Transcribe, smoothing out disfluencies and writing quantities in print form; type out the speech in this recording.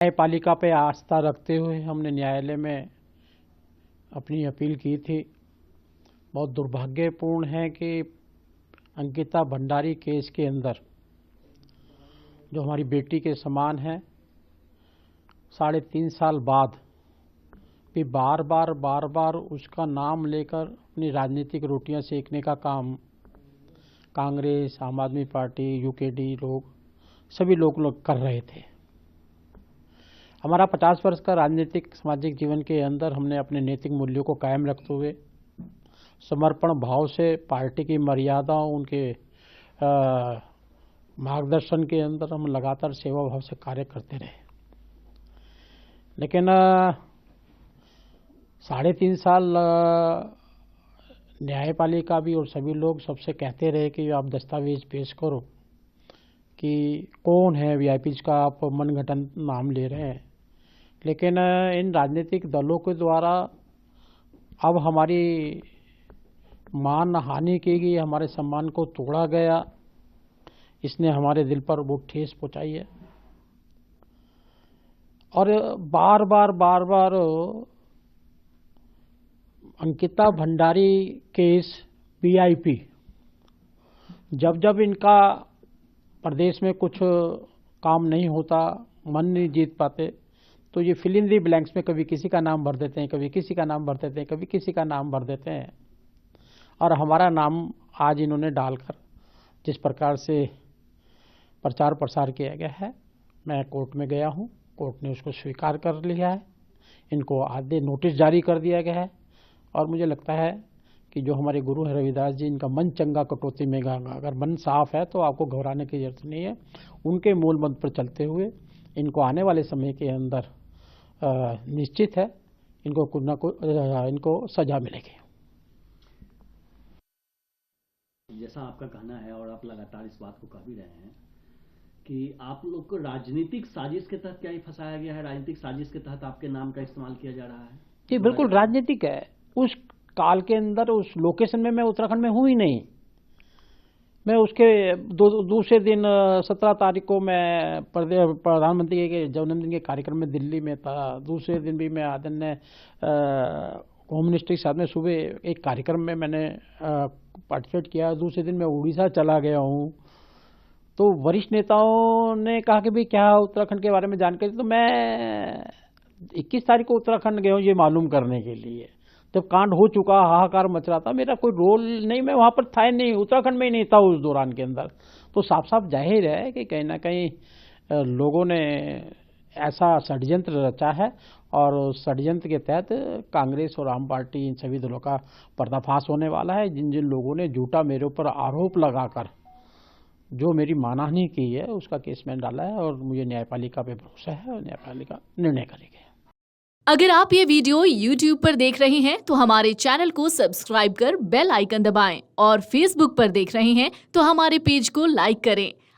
न्यायपालिका पे आस्था रखते हुए हमने न्यायालय में अपनी अपील की थी। बहुत दुर्भाग्यपूर्ण है कि अंकिता भंडारी केस के अंदर जो हमारी बेटी के समान है, 3.5 साल बाद भी बार बार उसका नाम लेकर अपनी राजनीतिक रोटियां सेकने का काम कांग्रेस, आम आदमी पार्टी, यूकेडी लोग सभी लोग कर रहे थे। हमारा 50 वर्ष का राजनीतिक सामाजिक जीवन के अंदर हमने अपने नैतिक मूल्यों को कायम रखते हुए समर्पण भाव से पार्टी की मर्यादाओं, उनके मार्गदर्शन के अंदर हम लगातार सेवा भाव से कार्य करते रहे। लेकिन 3.5 साल न्यायपालिका भी और सभी लोग सबसे कहते रहे कि आप दस्तावेज पेश करो कि कौन है वीआईपीज का आप मनगढ़ंत नाम ले रहे हैं। लेकिन इन राजनीतिक दलों के द्वारा अब हमारी मान हानि की गई, हमारे सम्मान को तोड़ा गया। इसने हमारे दिल पर बहुत ठेस पहुंचाई है और बार बार अंकिता भंडारी केस वीआईपी जब इनका प्रदेश में कुछ काम नहीं होता, मन नहीं जीत पाते, तो ये फिल इन दी ब्लैंक्स में कभी किसी का नाम भर देते हैं, कभी किसी का नाम भर देते हैं, कभी किसी का नाम भर देते हैं। और हमारा नाम आज इन्होंने डालकर जिस प्रकार से प्रचार प्रसार किया गया है, मैं कोर्ट में गया हूँ, कोर्ट ने उसको स्वीकार कर लिया है, इनको आधे नोटिस जारी कर दिया गया है। और मुझे लगता है कि जो हमारे गुरु हैं रविदास जी, इनका मन चंगा कटौती में गंगा। अगर मन साफ है तो आपको घबराने की जरूरत नहीं है। उनके मूल मंत्र पर चलते हुए इनको आने वाले समय के अंदर निश्चित है इनको कुछ ना कुछ इनको सजा मिलेगी। जैसा आपका कहना है और आप लगातार इस बात को कह भी रहे हैं कि आप लोग को राजनीतिक साजिश के तहत क्या ही फंसाया गया है, राजनीतिक साजिश के तहत आपके नाम का इस्तेमाल किया जा रहा है। जी बिल्कुल राजनीतिक है। उस काल के अंदर उस लोकेशन में मैं उत्तराखंड में हूँ ही नहीं। मैं उसके दूसरे दिन 17 तारीख को मैं प्रधानमंत्री के जन्मदिन के कार्यक्रम में दिल्ली में था। दूसरे दिन भी मैं आदरणीय होम मिनिस्टर के साथ में सुबह एक कार्यक्रम में मैंने पार्टिसिपेट किया। दूसरे दिन मैं उड़ीसा चला गया हूँ। तो वरिष्ठ नेताओं ने कहा कि भाई क्या उत्तराखंड के बारे में जानकारी, तो मैं 21 तारीख को उत्तराखंड गया हूँ ये मालूम करने के लिए। जब कांड हो चुका, हाहाकार मच रहा था, मेरा कोई रोल नहीं, मैं वहाँ पर था ही नहीं, उत्तराखंड में ही नहीं था उस दौरान के अंदर। तो साफ साफ जाहिर है कि कहीं ना कहीं लोगों ने ऐसा षड्यंत्र रचा है और षड्यंत्र के तहत कांग्रेस और आम पार्टी इन सभी दलों का पर्दाफाश होने वाला है। जिन जिन लोगों ने झूठा मेरे ऊपर आरोप लगाकर जो मेरी मानहानि की है उसका केस मैंने डाला है और मुझे न्यायपालिका पे भरोसा है और न्यायपालिका निर्णय करेगी। अगर आप ये वीडियो YouTube पर देख रहे हैं तो हमारे चैनल को सब्सक्राइब कर बेल आइकन दबाएं और Facebook पर देख रहे हैं तो हमारे पेज को लाइक करें।